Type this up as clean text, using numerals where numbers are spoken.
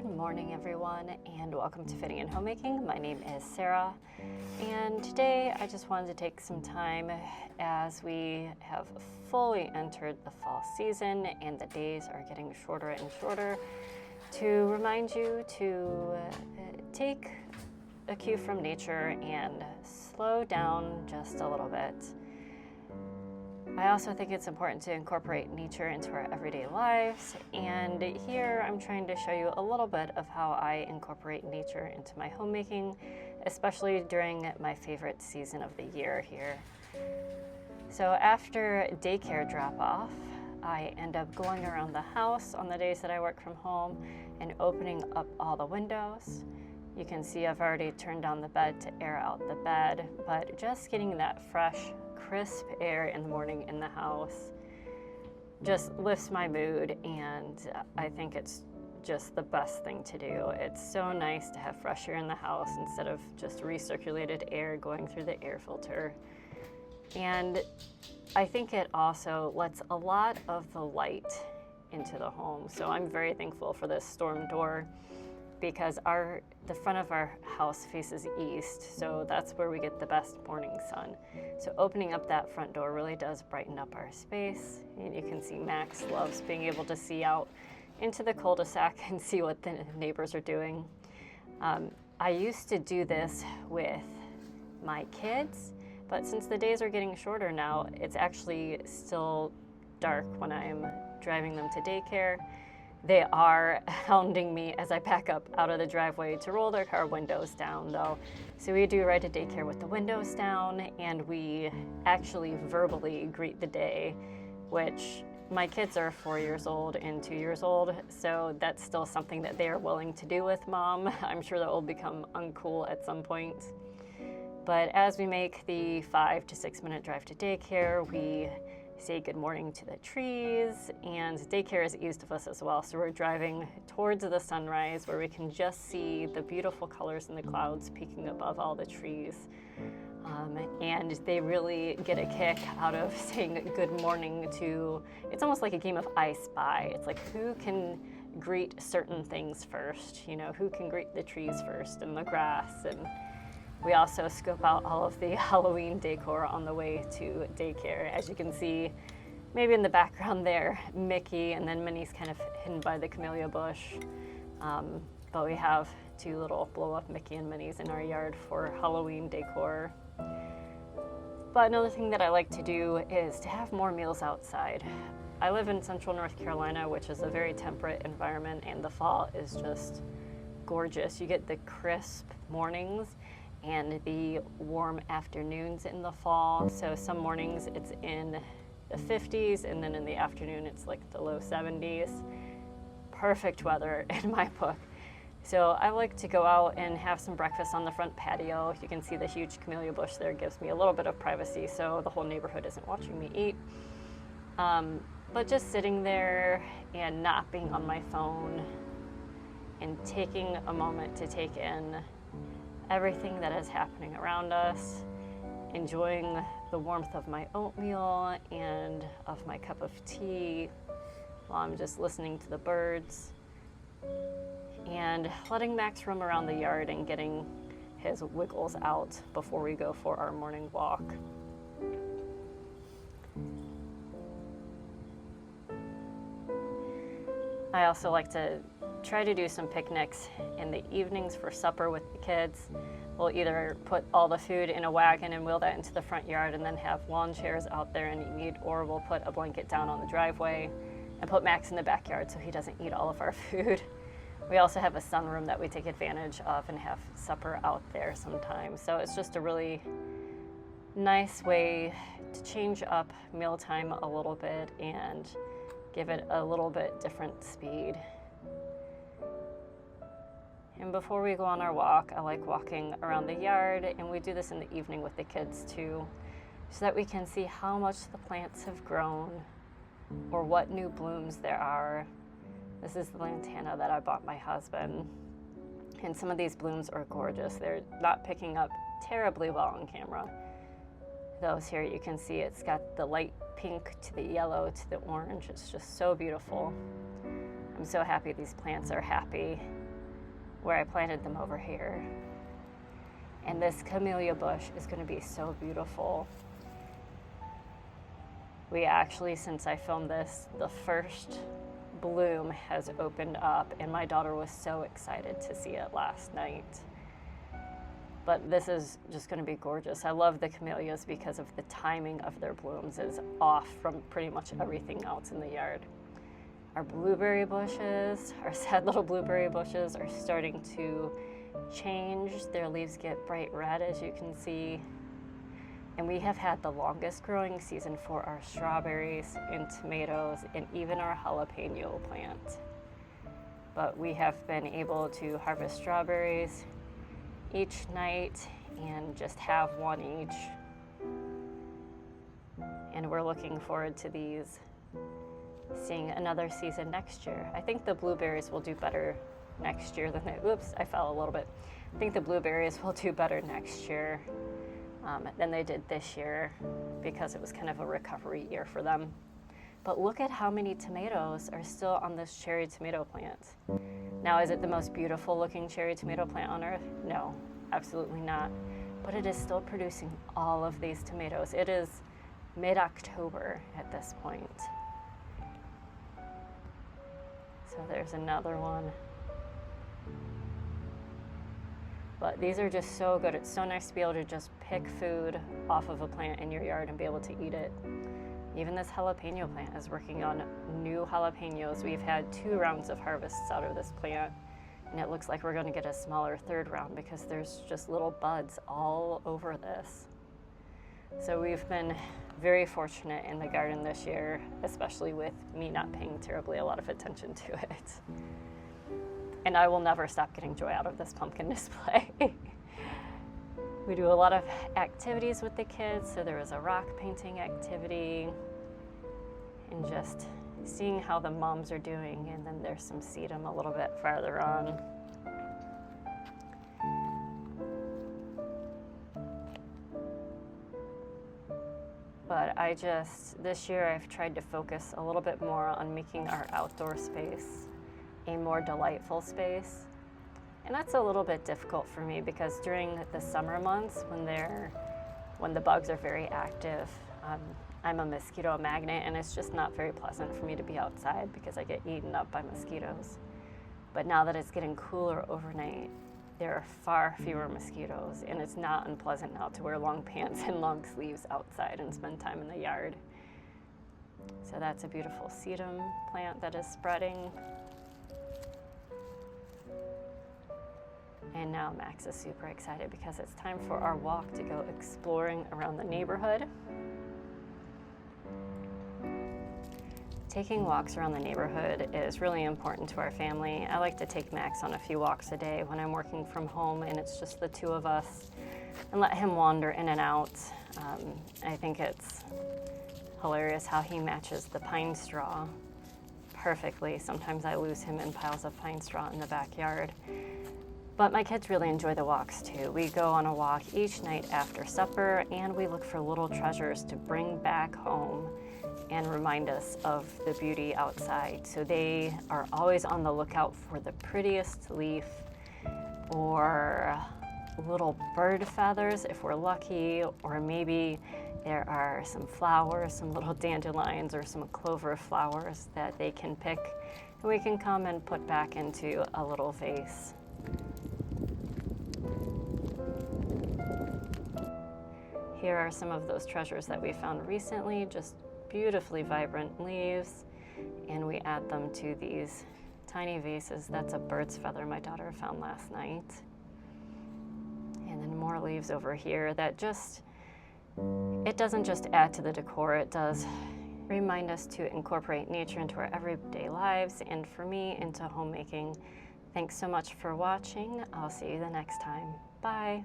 Good morning, everyone, and welcome to Fitting and Homemaking. My name is Sarah, and today I just wanted to take some time as we have fully entered the fall season and the days are getting shorter and shorter to remind you to take a cue from nature and slow down just a little bit. I also think it's important to incorporate nature into our everyday lives, and here I'm trying to show you a little bit of how I incorporate nature into my homemaking, especially during my favorite season of the year here. So after daycare drop-off, I end up going around the house on the days that I work from home and opening up all the windows. You can see I've already turned down the bed to air out the bed, but just getting that fresh, crisp air in the morning in the house just lifts my mood, and I think it's just the best thing to do. It's so nice to have fresh air in the house instead of just recirculated air going through the air filter. And I think it also lets a lot of the light into the home. So I'm very thankful for this storm door because the front of our house faces east, so that's where we get the best morning sun. So opening up that front door really does brighten up our space, and you can see Max loves being able to see out into the cul-de-sac and see what the neighbors are doing. I used to do this with my kids, but since the days are getting shorter now, it's actually still dark when I'm driving them to daycare. They are hounding me as I pack up out of the driveway to roll their car windows down, though. So we do ride to daycare with the windows down, and we actually verbally greet the day, which my kids are 4 years old and 2 years old, so that's still something that they are willing to do with Mom. I'm sure that will become uncool at some point. But as we make the 5 to 6 minute drive to daycare, we say good morning to the trees, and daycare is east of us as well, so we're driving towards the sunrise where we can just see the beautiful colors in the clouds peeking above all the trees. And they really get a kick out of saying good morning to, it's almost like a game of I Spy. It's like who can greet certain things first, who can greet the trees first and the grass. And we also scope out all of the Halloween decor on the way to daycare. As you can see, maybe in the background there, Mickey, and then Minnie's kind of hidden by the camellia bush. But we have 2 little blow-up Mickey and Minnies in our yard for Halloween decor. But another thing that I like to do is to have more meals outside. I live in central North Carolina, which is a very temperate environment, and the fall is just gorgeous. You get the crisp mornings and the warm afternoons in the fall. So some mornings it's in the 50s, and then in the afternoon it's like the low 70s. Perfect weather in my book. So I like to go out and have some breakfast on the front patio. You can see the huge camellia bush there gives me a little bit of privacy, so the whole neighborhood isn't watching me eat. But just sitting there and not being on my phone and taking a moment to take in everything that is happening around us, enjoying the warmth of my oatmeal and of my cup of tea while I'm just listening to the birds, and letting Max roam around the yard and getting his wiggles out before we go for our morning walk. I also like to try to do some picnics in the evenings for supper with the kids. We'll either put all the food in a wagon and wheel that into the front yard and then have lawn chairs out there and eat, or we'll put a blanket down on the driveway and put Max in the backyard so he doesn't eat all of our food. We also have a sunroom that we take advantage of and have supper out there sometimes. So it's just a really nice way to change up mealtime a little bit and give it a little bit different speed. And before we go on our walk, I like walking around the yard, and we do this in the evening with the kids too, so that we can see how much the plants have grown or what new blooms there are. This is the lantana that I bought my husband, and some of these blooms are gorgeous. They're not picking up terribly well on camera. Those here, you can see it's got the light pink to the yellow to the orange. It's just so beautiful. I'm so happy these plants are happy. where I planted them over here. And this camellia bush is going to be so beautiful. We actually, since I filmed this, the first bloom has opened up, and my daughter was so excited to see it last night. But this is just going to be gorgeous. I love the camellias because of the timing of their blooms is off from pretty much everything else in the yard. Our blueberry bushes, our sad little blueberry bushes, are starting to change. Their leaves get bright red, as you can see. And we have had the longest growing season for our strawberries and tomatoes and even our jalapeno plant. But we have been able to harvest strawberries each night and just have one each. And we're looking forward to these, seeing another season next year. I think the blueberries will do better next year than I fell a little bit. I think the blueberries will do better next year than they did this year because it was kind of a recovery year for them. But look at how many tomatoes are still on this cherry tomato plant. Now, is it the most beautiful looking cherry tomato plant on earth? No, absolutely not. But it is still producing all of these tomatoes. It is mid-October at this point. So there's another one. But these are just so good. It's so nice to be able to just pick food off of a plant in your yard and be able to eat it. Even this jalapeno plant is working on new jalapenos. We've had 2 rounds of harvests out of this plant, and it looks like we're going to get a smaller 3rd round because there's just little buds all over this. So we've been very fortunate in the garden this year, especially with me not paying terribly a lot of attention to it. And I will never stop getting joy out of this pumpkin display. We do a lot of activities with the kids, so there was a rock painting activity and just seeing how the moms are doing, and then there's some sedum a little bit farther on. But this year I've tried to focus a little bit more on making our outdoor space a more delightful space. And that's a little bit difficult for me because during the summer months when the bugs are very active, I'm a mosquito magnet, and it's just not very pleasant for me to be outside because I get eaten up by mosquitoes. But now that it's getting cooler overnight, there are far fewer mosquitoes, and it's not unpleasant now to wear long pants and long sleeves outside and spend time in the yard. So that's a beautiful sedum plant that is spreading. And now Max is super excited because it's time for our walk to go exploring around the neighborhood. Taking walks around the neighborhood is really important to our family. I like to take Max on a few walks a day when I'm working from home and it's just the 2 of us, and let him wander in and out. I think it's hilarious how he matches the pine straw perfectly. Sometimes I lose him in piles of pine straw in the backyard. But my kids really enjoy the walks too. We go on a walk each night after supper, and we look for little treasures to bring back home and remind us of the beauty outside. So they are always on the lookout for the prettiest leaf or little bird feathers if we're lucky, or maybe there are some flowers, some little dandelions or some clover flowers that they can pick, and we can come and put back into a little vase. Here are some of those treasures that we found recently, just beautifully vibrant leaves, and we add them to these tiny vases. That's a bird's feather my daughter found last night. And then more leaves over here that it doesn't just add to the decor, it does remind us to incorporate nature into our everyday lives, and for me, into homemaking. Thanks so much for watching. I'll see you the next time. Bye.